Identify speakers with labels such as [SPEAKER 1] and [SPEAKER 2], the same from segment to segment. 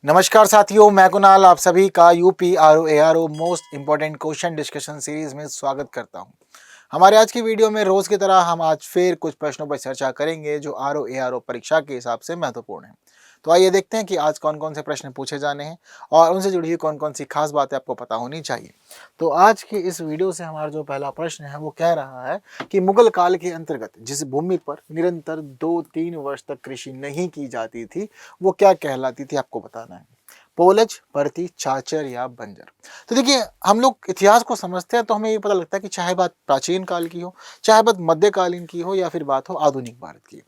[SPEAKER 1] नमस्कार साथियों, मैं कुणाल आप सभी का UP RO most important question discussion series में स्वागत करता हूं। हमारे आज की वीडियो में रोज की तरह हम आज फिर कुछ प्रश्नों पर चर्चा करेंगे जो आरओ परीक्षा के हिसाब से महत्वपूर्ण है। तो आइए देखते हैं कि आज कौन कौन से प्रश्न पूछे जाने हैं और उनसे जुड़ी हुई कौन कौन सी खास बातें आपको पता होनी चाहिए। तो आज की इस वीडियो से हमारा जो पहला प्रश्न है वो कह रहा है कि मुगल काल के अंतर्गत जिस भूमि पर निरंतर 2-3 वर्ष तक कृषि नहीं की जाती थी वो क्या कहलाती थी, आपको बताना है। पोलज, परती, चाचर या बंजर। तो देखिए, हम लोग इतिहास को समझते हैं तो हमें ये पता लगता है कि चाहे बात प्राचीन काल की हो, चाहे बात मध्यकालीन की हो या फिर बात हो आधुनिक भारत की,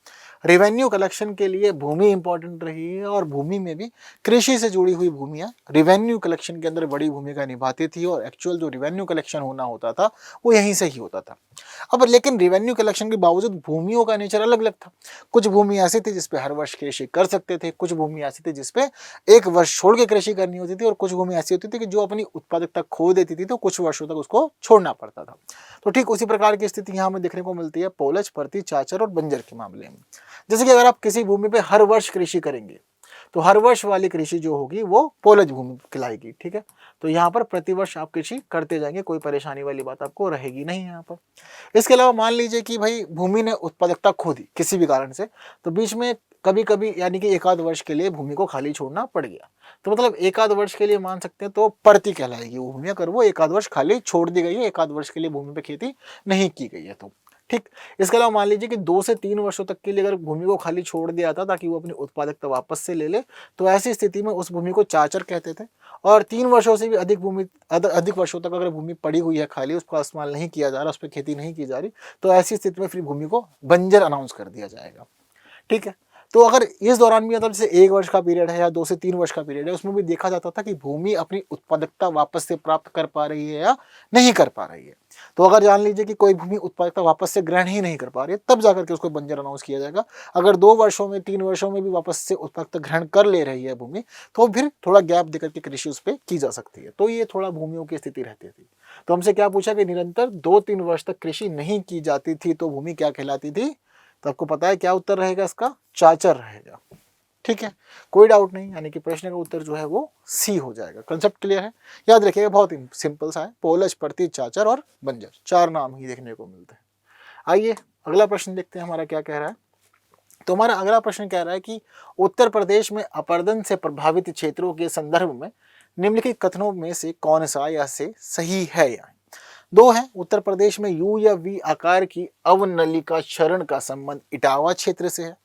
[SPEAKER 1] रेवेन्यू कलेक्शन के लिए भूमि इंपॉर्टेंट रही है और भूमि में भी कृषि से जुड़ी हुई भूमियां रेवेन्यू कलेक्शन के अंदर बड़ी भूमिका निभाती थी और एक्चुअल जो रेवेन्यू कलेक्शन होना होता था वो यहीं से ही होता था। अब लेकिन रेवेन्यू कलेक्शन के बावजूद भूमियों का नेचर अलग अलग था। कुछ भूमि ऐसी थी जिसपे हर वर्ष कृषि कर सकते थे, कुछ भूमि ऐसी थी जिसपे एक वर्ष छोड़ के कृषि करनी होती थी और कुछ भूमि ऐसी होती थी कि जो अपनी उत्पादकता खो देती थी तो कुछ वर्षों तक उसको छोड़ना पड़ता था। तो ठीक उसी प्रकार की स्थिति यहाँ हमें देखने को मिलती है पोलज, परती, चाचर और बंजर के मामले में। जैसे कि अगर आप किसी भूमि पे हर वर्ष कृषि करेंगे तो हर वर्ष वाली कृषि जो होगी वो पोलज भूमि कहलाएगी। ठीक है, तो यहाँ पर प्रतिवर्ष आप कृषि करते जाएंगे, कोई परेशानी वाली बात आपको रहेगी नहीं यहाँ पर। इसके अलावा मान लीजिए कि भाई भूमि ने उत्पादकता खो दी किसी भी कारण से, तो बीच में कभी कभी यानी कि एकाध वर्ष के लिए भूमि को खाली छोड़ना पड़ गया, तो मतलब एकाध वर्ष के लिए मान सकते हैं तो परती कहलाएगी वो भूमि, अगर वो एकाध वर्ष खाली छोड़ दी गई है, एकाध वर्ष के लिए भूमि पे खेती नहीं की गई है तो। ठीक, इसके अलावा मान लीजिए कि 2 से 3 वर्षों तक के लिए अगर भूमि को खाली छोड़ दिया था ताकि वो अपनी उत्पादकता वापस से ले ले, तो ऐसी स्थिति में उस भूमि को चाचर कहते थे। और 3 वर्षों से भी अधिक भूमि अधिक वर्षों तक अगर भूमि पड़ी हुई है खाली, उसका इस्तेमाल नहीं किया जा रहा, उस पर खेती नहीं की जा रही, तो ऐसी स्थिति में फिर भूमि को बंजर अनाउंस कर दिया जाएगा। ठीक है, तो अगर इस दौरान भी मतलब जैसे 1 वर्ष का पीरियड है या 2 से 3 वर्ष का पीरियड है, उसमें भी देखा जाता था कि भूमि अपनी उत्पादकता वापस से प्राप्त कर पा रही है या नहीं कर पा रही है। तो अगर जान लीजिए कि कोई भूमि उत्पादकता वापस से ग्रहण ही नहीं कर पा रही है, तब जाकर के उसको बंजर अनाउंस किया जाएगा। अगर 2 वर्षों में 3 वर्षों में भी वापस से उत्पादकता ग्रहण कर ले रही है भूमि, तो फिर थोड़ा गैप देकर के कृषि उस पर की जा सकती है। तो ये थोड़ा भूमियों की स्थिति रहती थी। तो हमसे क्या पूछा कि निरंतर 2-3 वर्ष तक कृषि नहीं की जाती थी तो भूमि क्या कहलाती थी। तो आपको पता है क्या उत्तर रहेगा इसका, चाचर रहेगा। ठीक है, कोई डाउट नहीं, यानी कि प्रश्न का उत्तर जो है वो सी हो जाएगा। कंसेप्ट क्लियर है, याद रखिएगा, बहुत ही सिंपल सा है। पोलज, परती, चाचर और बंजर, 4 नाम ही देखने को मिलते हैं। आइए अगला प्रश्न देखते हैं हमारा क्या कह रहा है। तो हमारा अगला प्रश्न कह रहा है कि उत्तर प्रदेश में अपरदन से प्रभावित क्षेत्रों के संदर्भ में निम्नलिखित कथनों में से कौन सा या से सही है। या दो है, उत्तर प्रदेश में यू या वी आकार की अवनलिका क्षरण का संबंध इटावा क्षेत्र से है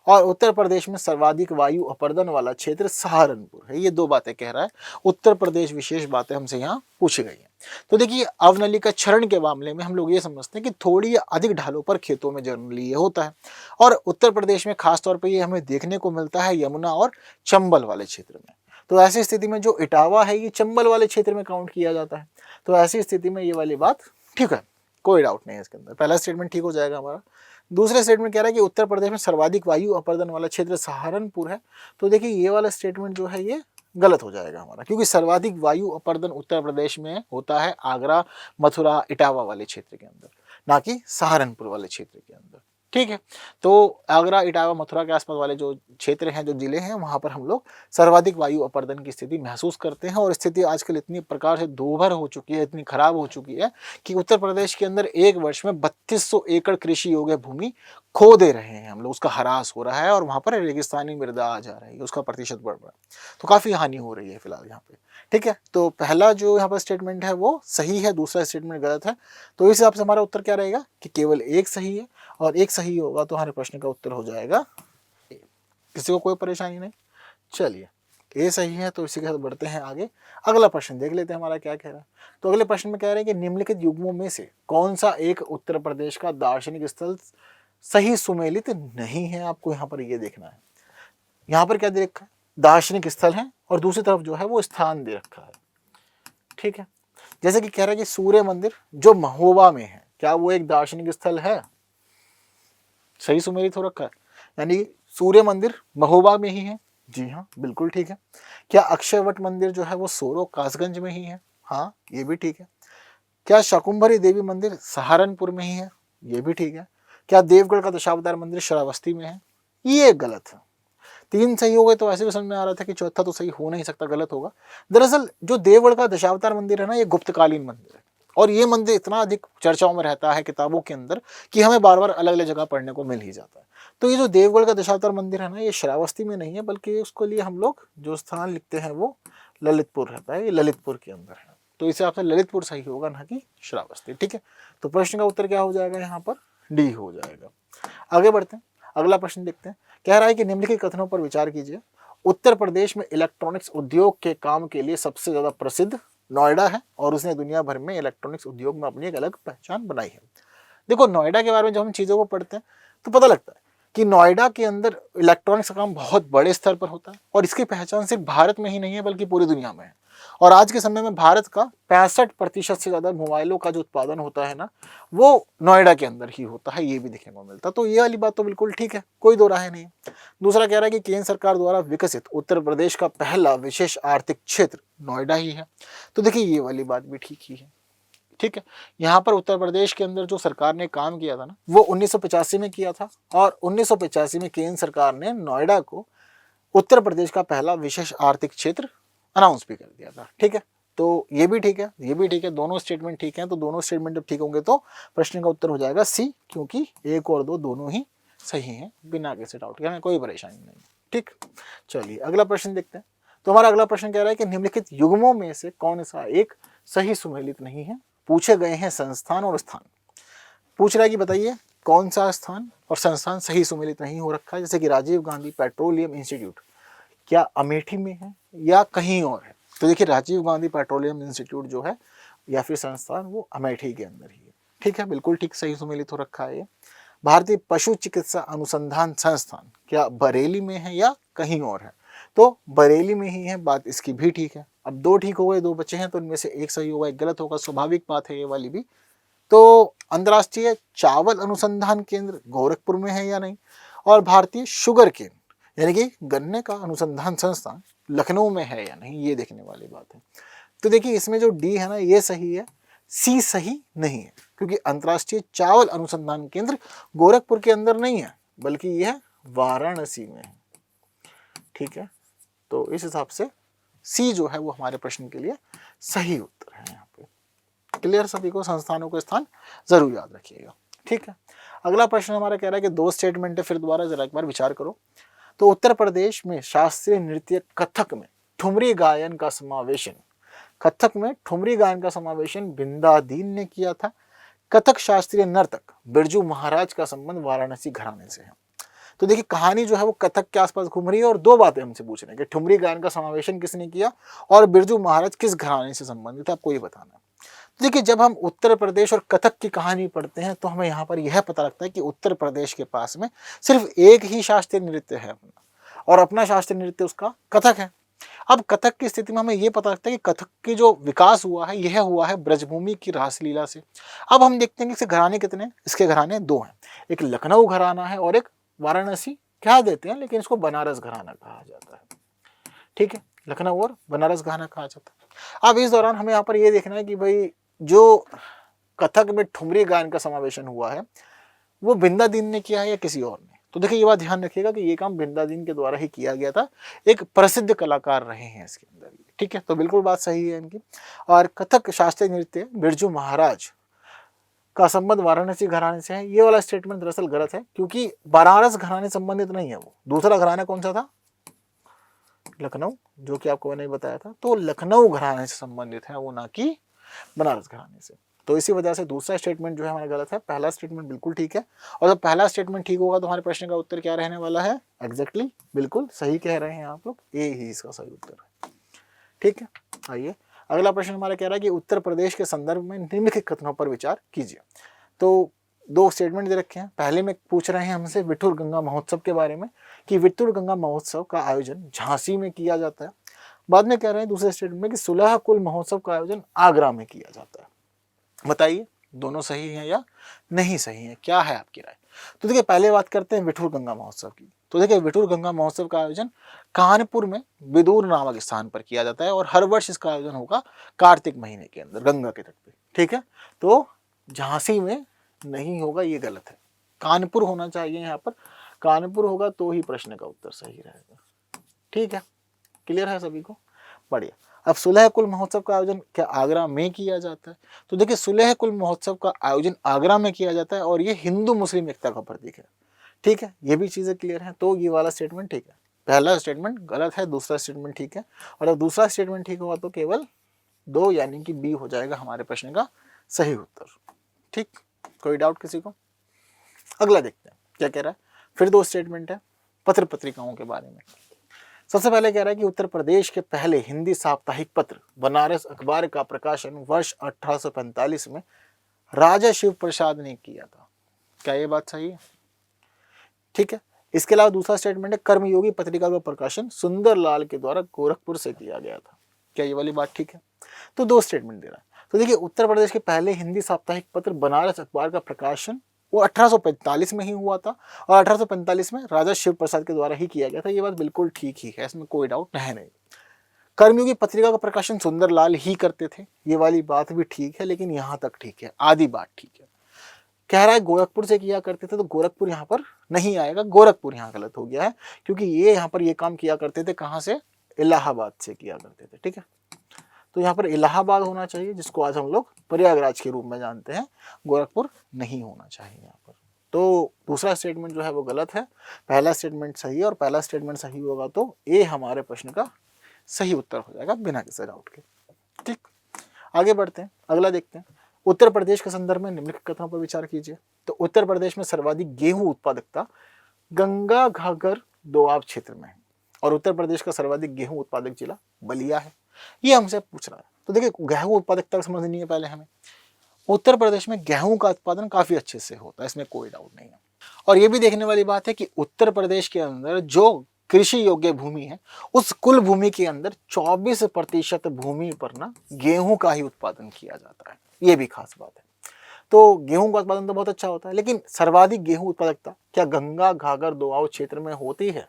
[SPEAKER 1] और उत्तर प्रदेश में सर्वाधिक वायु अपर्दन वाला क्षेत्र सहारनपुर है। ये 2 बातें कह रहा है, उत्तर प्रदेश विशेष बातें हमसे यहाँ पूछी गई हैं। तो देखिए, अवनलिका क्षरण के मामले में हम लोग ये समझते हैं कि थोड़ी या अधिक ढालों पर खेतों में जनरली ये होता है और उत्तर प्रदेश में खासतौर पर ये हमें देखने को मिलता है यमुना और चंबल वाले क्षेत्र में। तो ऐसी स्थिति में जो इटावा है ये चंबल वाले क्षेत्र में काउंट किया जाता है। तो ऐसी स्थिति में ये वाली बात ठीक है, कोई डाउट नहीं है इसके अंदर, पहला स्टेटमेंट ठीक हो जाएगा हमारा। दूसरे स्टेटमेंट कह रहा है कि उत्तर प्रदेश में सर्वाधिक वायु अपर्दन वाला क्षेत्र सहारनपुर है। तो देखिए ये वाला स्टेटमेंट जो है ये गलत हो जाएगा हमारा, क्योंकि सर्वाधिक वायु अपर्दन उत्तर प्रदेश में होता है आगरा, मथुरा, इटावा वाले क्षेत्र के अंदर, ना कि सहारनपुर वाले क्षेत्र के अंदर। ठीक है, तो आगरा, इटावा, मथुरा के आसपास वाले जो क्षेत्र हैं, जो जिले हैं, वहां पर हम लोग सर्वाधिक वायु अपर्दन की स्थिति महसूस करते हैं। और स्थिति आजकल इतनी प्रकार से दोभर हो चुकी है, इतनी खराब हो चुकी है कि उत्तर प्रदेश के अंदर एक वर्ष में 3200 एकड़ कृषि योग्य भूमि खो दे रहे हैं हम लोग, उसका ह्रास हो रहा है और वहां पर रेगिस्तानी मृदा आ जा रही है, उसका प्रतिशत बढ़ रहा है। तो काफी हानि हो रही है फिलहाल यहाँ पे। ठीक है, तो पहला जो यहाँ पर स्टेटमेंट है वो सही है, दूसरा स्टेटमेंट गलत है। तो इस हिसाब से हमारा उत्तर क्या रहेगा कि केवल एक सही है और एक सही होगा तो हमारे प्रश्न का उत्तर हो जाएगा ए। किसी को कोई परेशानी नहीं। चलिए, ए सही है तो इसी के साथ बढ़ते हैं आगे। अगला प्रश्न देख लेते हैं हमारा क्या कह रहा है। तो अगले प्रश्न में कह रहे हैं कि निम्नलिखित युग्मों में से कौन सा एक उत्तर प्रदेश का दार्शनिक स्थल सही सुमेलित नहीं है। आपको यहाँ पर ये देखना है, यहाँ पर क्या दे रखा है, दार्शनिक स्थल है और दूसरी तरफ जो है वो स्थान दे रखा है। ठीक है, जैसे कि कह रहा है कि सूर्य मंदिर जो महोबा में है, क्या वो एक दार्शनिक स्थल है, सही सुमेलित हो रखा है, यानी सूर्य मंदिर महोबा में ही है। जी हाँ, बिल्कुल ठीक है। क्या अक्षयवट मंदिर जो है वो सोरो कासगंज में ही है। हाँ, ये भी ठीक है। क्या शाकुंभरी देवी मंदिर सहारनपुर में ही है। ये भी ठीक है। क्या देवगढ़ का दशावतार मंदिर श्रावस्ती में है। ये गलत है। 3 सही हो गए तो ऐसे भी समझ में आ रहा था कि चौथा तो सही हो नहीं सकता, गलत होगा। दरअसल जो देवगढ़ का दशावतार मंदिर है ना, ये गुप्तकालीन मंदिर है और ये मंदिर इतना अधिक चर्चाओं में रहता है किताबों के अंदर कि हमें बार बार अलग अलग जगह पढ़ने को मिल ही जाता है। तो ये जो देवगढ़ का दशावतार मंदिर है ना, ये श्रावस्ती में नहीं है, बल्कि उसके लिए हम लोग जो स्थान लिखते हैं वो ललितपुर रहता है, ये ललितपुर के अंदर है। तो इसे आपसे ललितपुर सही होगा, ना कि श्रावस्ती। ठीक है, तो प्रश्न का उत्तर क्या हो जाएगा, यहाँ पर डी हो जाएगा। आगे बढ़ते हैं, अगला प्रश्न देखते हैं। कह रहा है कि निम्नलिखित कथनों पर विचार कीजिए। उत्तर प्रदेश में इलेक्ट्रॉनिक्स उद्योग के काम के लिए सबसे ज्यादा प्रसिद्ध नोएडा है और उसने दुनिया भर में इलेक्ट्रॉनिक्स उद्योग में अपनी एक अलग पहचान बनाई है। देखो, नोएडा के बारे में जब हम चीजों को पढ़ते हैं तो पता लगता है कि नोएडा के अंदर इलेक्ट्रॉनिक्स का काम बहुत बड़े स्तर पर होता है और इसकी पहचान सिर्फ भारत में ही नहीं है बल्कि पूरी दुनिया में है। और आज के समय में भारत का 65% से ज्यादा मोबाइलों का जो उत्पादन होता है ना, वो नोएडा के अंदर ही होता है, ये भी देखने को मिलता है। तो ये वाली बात तो बिल्कुल ठीक है, कोई दो राय नहीं। दूसरा कह रहा है कि केंद्र सरकार द्वारा विकसित उत्तर प्रदेश का पहला विशेष आर्थिक क्षेत्र नोएडा ही है। तो देखिए, ये वाली बात भी ठीक ही है। ठीक है, यहाँ पर उत्तर प्रदेश के अंदर जो सरकार ने काम किया था ना, वो 1985 में किया था और 1985 में केंद्र सरकार ने नोएडा को उत्तर प्रदेश का पहला विशेष आर्थिक क्षेत्र अनाउंस भी कर दिया था। ठीक है, तो ये भी ठीक है, ये भी ठीक है, दोनों स्टेटमेंट ठीक हैं। तो दोनों स्टेटमेंट जब ठीक होंगे तो प्रश्न का उत्तर हो जाएगा सी, क्योंकि 1 और 2 दोनों ही सही हैं, बिना किसी डाउट के, हमें कोई परेशानी नहीं। ठीक, चलिए अगला प्रश्न देखते हैं। तो हमारा अगला प्रश्न कह रहा है कि निम्नलिखित युग्मों में से कौन सा एक सही सुमेलित नहीं है। पूछे गए हैं संस्थान और स्थान। पूछ रहा है कि बताइए कौन सा स्थान और संस्थान सही सुमेलित नहीं हो रखा है। जैसे कि राजीव गांधी पेट्रोलियम इंस्टीट्यूट क्या अमेठी में है या कहीं और है। तो देखिए, राजीव गांधी पेट्रोलियम इंस्टीट्यूट जो है या फिर संस्थान, वो अमेठी के अंदर ही है। ठीक है, बिल्कुल ठीक, सही सुमेलित हो रखा है। भारतीय पशु चिकित्सा अनुसंधान संस्थान क्या बरेली में है या कहीं और है। तो बरेली में ही है, बात इसकी भी ठीक है। अब 2 ठीक हो गए, 2 बचे हैं, तो इनमें से एक सही होगा, एक गलत होगा, स्वाभाविक बात है ये वाली भी। तो अंतर्राष्ट्रीय चावल अनुसंधान केंद्र गोरखपुर में है या नहीं, और भारतीय शुगर केन यानी कि गन्ने का अनुसंधान संस्थान लखनऊ में है या नहीं, ये देखने वाली बात है। तो देखिए, इसमें जो डी है ना, ये सही है, सी सही नहीं है, क्योंकि अंतर्राष्ट्रीय चावल अनुसंधान केंद्र गोरखपुर के अंदर नहीं है, बल्कि यह वाराणसी में है। ठीक है, तो इस हिसाब से सी जो है वो हमारे प्रश्न के लिए सही उत्तर है। यहाँ पे क्लियर सभी को, संस्थानों के स्थान जरूर याद रखिएगा। ठीक है, अगला प्रश्न हमारा कह रहा है कि 2 स्टेटमेंट है, फिर दोबारा जरा एक बार विचार करो। तो उत्तर प्रदेश में शास्त्रीय नृत्य कथक में ठुमरी गायन का समावेशन, कथक में ठुमरी गायन का समावेशन बिंदादीन ने किया था। कथक शास्त्रीय नर्तक बिरजू महाराज का संबंध वाराणसी घराने से है। तो देखिए, कहानी जो है वो कथक के आसपास घूम रही है और 2 बातें हमसे पूछ रहे हैं कि ठुमरी गायन का समावेशन किसने किया और बिरजू महाराज किस घराने से संबंधित है, आपको ये बताना है। तो देखिए, जब हम उत्तर प्रदेश और कथक की कहानी पढ़ते हैं तो हमें यहाँ पर यह पता लगता है कि उत्तर प्रदेश के पास में सिर्फ एक ही शास्त्रीय नृत्य है अपना, और अपना शास्त्रीय नृत्य उसका कथक है। अब कथक की स्थिति में हमें यह पता लगता है कि कथक की जो विकास हुआ है यह हुआ है ब्रजभूमि की रासलीला से। अब हम देखते हैं कि इसके घराने कितने, इसके घराने 2 हैं, एक लखनऊ घराना है और एक वाराणसी कह देते हैं, लेकिन इसको बनारस घराना कहा जाता है। ठीक है, लखनऊ और बनारस घराना कहा जाता है। अब इस दौरान हमें यहाँ पर यह देखना है कि भाई जो कथक में ठुमरी गायन का समावेशन हुआ है वो बिंदादीन ने किया है या किसी और ने। तो देखिए, ये बात ध्यान रखिएगा कि ये काम बिंदादीन के द्वारा ही किया गया था, एक प्रसिद्ध कलाकार रहे हैं इसके अंदर। ठीक है, तो बिल्कुल बात सही है इनकी। और कथक शास्त्रीय नृत्य बिरजू महाराज का संबंध वाराणसी घराने से है, ये वाला स्टेटमेंट दरअसल गलत है, क्योंकि बनारस घराने संबंधित नहीं है। वो दूसरा घराना कौन सा था, लखनऊ, जो कि आपको मैंने बताया था। तो लखनऊ घराने से संबंधित है वो, ना कि बनारस घराने से। तो इसी वजह से दूसरा स्टेटमेंट जो है हमारा गलत है, पहला स्टेटमेंट बिल्कुल ठीक है। और जब पहला स्टेटमेंट ठीक होगा तो हमारे प्रश्न का उत्तर क्या रहने वाला है, एग्जैक्टली बिल्कुल सही कह रहे हैं आप लोग, ए ही इसका सही उत्तर है। ठीक है, आइए अगला प्रश्न हमारा कह रहा है कि उत्तर प्रदेश के संदर्भ में निम्नलिखित कथनों पर विचार कीजिए। तो 2 स्टेटमेंट दे रखे हैं। पहले में पूछ रहे हैं हमसे विठुर गंगा महोत्सव के बारे में कि विठुर गंगा महोत्सव का आयोजन झांसी में किया जाता है। बाद में कह रहे हैं दूसरे स्टेटमेंट में कि सुलह कुल महोत्सव का आयोजन आगरा में किया जाता है। बताइए दोनों सही हैं या नहीं सही हैं, क्या है आपकी राय। तो देखिए, पहले बात करते हैं विठुर गंगा महोत्सव की। तो देखिए, विठुर गंगा महोत्सव का आयोजन कानपुर में बिदूर नामक स्थान पर किया जाता है और हर वर्ष इसका आयोजन होगा कार्तिक महीने के अंदर गंगा के तट पे। ठीक है, तो झांसी में नहीं होगा, ये गलत है, कानपुर होना चाहिए यहाँ पर। कानपुर होगा तो ही प्रश्न का उत्तर सही रहेगा। ठीक है, क्लियर है सभी को? बढ़िया। अब सुलह कुल महोत्सव का आयोजन क्या आगरा में किया जाता है? तो देखिए सुलह कुल महोत्सव का आयोजन आगरा में किया जाता है और ये हिंदू मुस्लिम एकता का प्रतीक है। ठीक है, ये भी चीजें क्लियर हैं। तो ये वाला स्टेटमेंट ठीक है, पहला स्टेटमेंट गलत है, दूसरा स्टेटमेंट ठीक है। और अब दूसरा स्टेटमेंट ठीक होगा तो केवल 2 यानी कि बी हो जाएगा हमारे प्रश्न का सही उत्तर। ठीक, कोई डाउट किसी को? अगला देखते हैं क्या कह रहा है। फिर 2 स्टेटमेंट है पत्र पत्रिकाओं के बारे में। सबसे पहले कह रहा है कि उत्तर प्रदेश के पहले हिंदी साप्ताहिक पत्र बनारस अखबार का प्रकाशन वर्ष 1845 में राजा शिव प्रसाद ने किया था। क्या ये बात सही है? ठीक है। इसके अलावा दूसरा स्टेटमेंट है कर्मयोगी पत्रिका का प्रकाशन सुंदरलाल के द्वारा गोरखपुर से किया गया था। क्या ये वाली बात ठीक है? तो 2 स्टेटमेंट दे रहा है। तो देखिए उत्तर प्रदेश के पहले हिंदी साप्ताहिक पत्र बनारस अखबार का प्रकाशन वो 1845 में ही हुआ था और 1845 में राजा शिव प्रसाद के द्वारा ही किया गया था। ये बात बिल्कुल ठीक ही है, इसमें कोई डाउट है नहीं। कर्मयोगी पत्रिका का प्रकाशन सुंदरलाल ही करते थे, ये वाली बात भी ठीक है, लेकिन यहाँ तक ठीक है, आधी बात ठीक है। कह रहा है गोरखपुर से किया करते थे, तो गोरखपुर यहाँ पर नहीं आएगा, गोरखपुर यहाँ गलत हो गया है, क्योंकि ये यहाँ पर ये काम किया करते थे कहाँ से? इलाहाबाद से किया करते थे। ठीक है, तो यहाँ पर इलाहाबाद होना चाहिए, जिसको आज हम लोग प्रयागराज के रूप में जानते हैं, गोरखपुर नहीं होना चाहिए यहाँ पर। तो दूसरा स्टेटमेंट जो है वो गलत है, पहला स्टेटमेंट सही है, और पहला स्टेटमेंट सही होगा तो ए हमारे प्रश्न का सही उत्तर हो जाएगा बिना किसी डाउट के। ठीक, आगे बढ़ते हैं, अगला देखते हैं। उत्तर प्रदेश के संदर्भ में निम्नलिखित कथनों पर विचार कीजिए। तो उत्तर प्रदेश में सर्वाधिक गेहूं उत्पादकता गंगा घाघर दोआब क्षेत्र में है और उत्तर प्रदेश का सर्वाधिक गेहूं उत्पादक जिला बलिया है। ये हमसे पूछ रहा है। तो देखिए गेहूं उत्पादकता समझनी है पहले हमें। उत्तर प्रदेश में गेहूं का उत्पादन काफी अच्छे से होता है, इसमें कोई डाउट नहीं है। और ये भी देखने वाली बात है कि उत्तर प्रदेश के अंदर जो कृषि योग्य भूमि है, उस कुल भूमि के अंदर 24% भूमि पर ना गेहूं का ही उत्पादन किया जाता है। ये भी खास बात है। तो गेहूं का उत्पादन तो बहुत अच्छा होता है, लेकिन सर्वाधिक गेहूं उत्पादकता क्या गंगा घाघर दोआब क्षेत्र में होती है?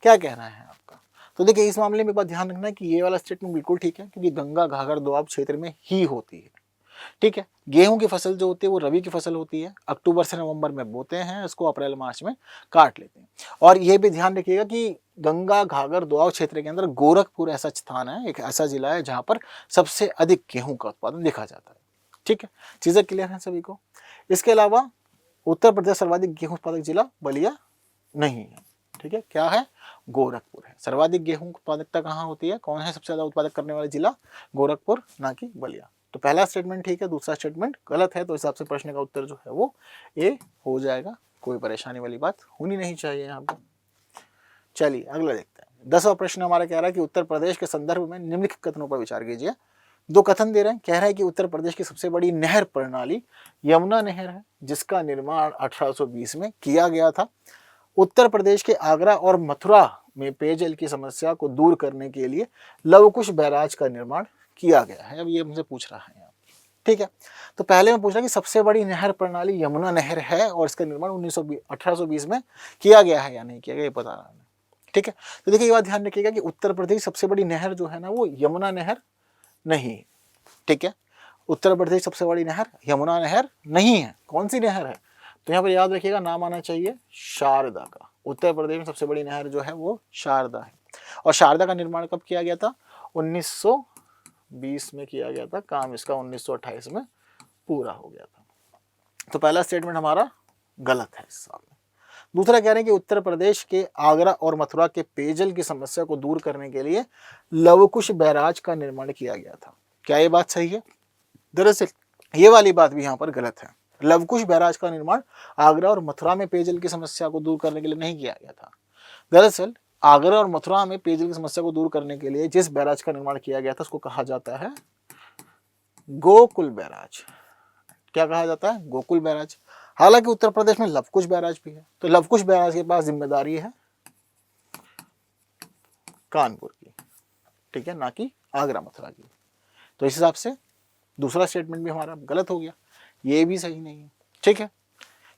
[SPEAKER 1] क्या कहना है आपका? तो देखिए इस मामले में बात ध्यान रखना है कि ये वाला स्टेटमेंट बिल्कुल ठीक है, क्योंकि गंगा घाघर दोआब क्षेत्र में ही होती है। ठीक है, गेहूं की फसल जो होती है वो रबी की फसल होती है, अक्टूबर से नवंबर में बोते हैं, इसको अप्रैल मार्च में काट लेते हैं। और ये भी ध्यान रखिएगा कि गंगा घाघर दोआब क्षेत्र के अंदर गोरखपुर ऐसा स्थान है, एक ऐसा जिला है जहां पर सबसे अधिक गेहूं का उत्पादन देखा जाता है। ठीक है, चीजें क्लियर हैं सभी को? इसके अलावा उत्तर प्रदेश सर्वाधिक गेहूं उत्पादक जिला बलिया नहीं है। ठीक है, क्या है? गोरखपुर है। सर्वाधिक गेहूं उत्पादकता कहाँ होती है, कौन है सबसे ज्यादा उत्पादक करने वाला जिला? गोरखपुर, ना कि बलिया। तो पहला स्टेटमेंट ठीक है, दूसरा स्टेटमेंट गलत है, तो हिसाब से प्रश्न का उत्तर जो है वो ए हो जाएगा। कोई परेशानी वाली बात होनी नहीं चाहिए यहाँ पर। चलिए अगला देखते हैं। 10वां प्रश्न हमारा कह रहा है कि उत्तर प्रदेश के संदर्भ में निम्नलिखित कथनों पर विचार कीजिए। 2 कथन दे रहे हैं। कह रहा है कि उत्तर प्रदेश की सबसे बड़ी नहर प्रणाली यमुना नहर है, जिसका निर्माण 1820 में किया गया था। उत्तर प्रदेश के आगरा और मथुरा में पेयजल की समस्या को दूर करने के लिए लवकुश बैराज का निर्माण किया गया है। अब ये मुझे पूछ रहा है यहाँ। ठीक है, तो पहले मैं पूछ रहा कि सबसे बड़ी नहर प्रणाली यमुना नहर है और इसका निर्माण 1820 में किया गया है या नहीं किया गया, ये बता रहा है। ठीक है, तो देखिए ये बात ध्यान रखिएगा कि उत्तर प्रदेश सबसे बड़ी नहर जो है ना वो यमुना नहर नहीं। ठीक है, उत्तर प्रदेश सबसे बड़ी नहर यमुना नहर नहीं है। कौन सी नहर है? तो यहाँ पर याद रखिएगा, नाम आना चाहिए शारदा का। उत्तर प्रदेश में सबसे बड़ी नहर जो है वो शारदा है। और शारदा का निर्माण कब किया गया था? 1920 में किया गया था। काम इसका 1928 में पूरा हो गया था। तो पहला स्टेटमेंट हमारा गलत है इस साल में। दूसरा कह रहे हैं कि उत्तर प्रदेश के आगरा और मथुरा के पेयजल की समस्या को दूर करने के लिए लवकुश बैराज का निर्माण किया गया था। क्या ये बात सही है? दरअसल ये वाली बात भी यहाँ पर गलत है। लवकुश बैराज का निर्माण आगरा और मथुरा में पेयजल की समस्या को दूर करने के लिए नहीं किया गया था। दरअसल आगरा और मथुरा में पेयजल की समस्या को दूर करने के लिए जिस बैराज का निर्माण किया गया था उसको कहा जाता है गोकुल बैराज। क्या कहा जाता है? गोकुल बैराज। हालांकि उत्तर प्रदेश में लवकुश बैराज भी है, तो लवकुश बैराज के पास जिम्मेदारी है कानपुर की। ठीक है, ना कि आगरा मथुरा की। तो इस हिसाब से दूसरा स्टेटमेंट भी हमारा गलत हो गया, ये भी सही नहीं है। ठीक है,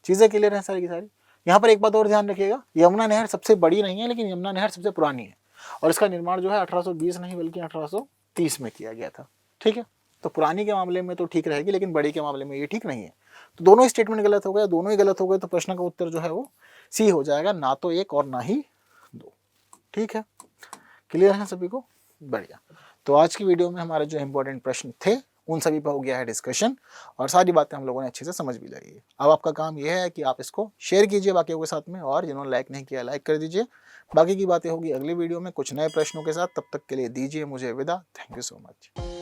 [SPEAKER 1] चीजें क्लियर हैं सारी की सारी। यहाँ पर एक बात और ध्यान रखिएगा, यमुना नहर सबसे बड़ी नहीं है, लेकिन यमुना नहर सबसे पुरानी है और इसका निर्माण जो है 1820 नहीं बल्कि 1830 में किया गया था। ठीक है, तो पुरानी के मामले में तो ठीक रहेगी, लेकिन बड़ी के मामले में ये ठीक नहीं है। तो दोनों ही स्टेटमेंट गलत हो गए, दोनों ही गलत हो गए, तो प्रश्न का उत्तर जो है वो सी हो जाएगा, ना तो 1 और ना ही 2। ठीक है, क्लियर है सभी को? बढ़िया। तो आज की वीडियो में हमारे जो इंपॉर्टेंट प्रश्न थे उन सभी पर हो गया है डिस्कशन और सारी बातें हम लोगों ने अच्छे से समझ भी ली है। अब आपका काम यह है कि आप इसको शेयर कीजिए बाकियों के साथ में, और जिन्होंने लाइक नहीं किया लाइक कर दीजिए। बाकी की बातें होगी अगली वीडियो में कुछ नए प्रश्नों के साथ। तब तक के लिए दीजिए मुझे विदा। Thank you so much.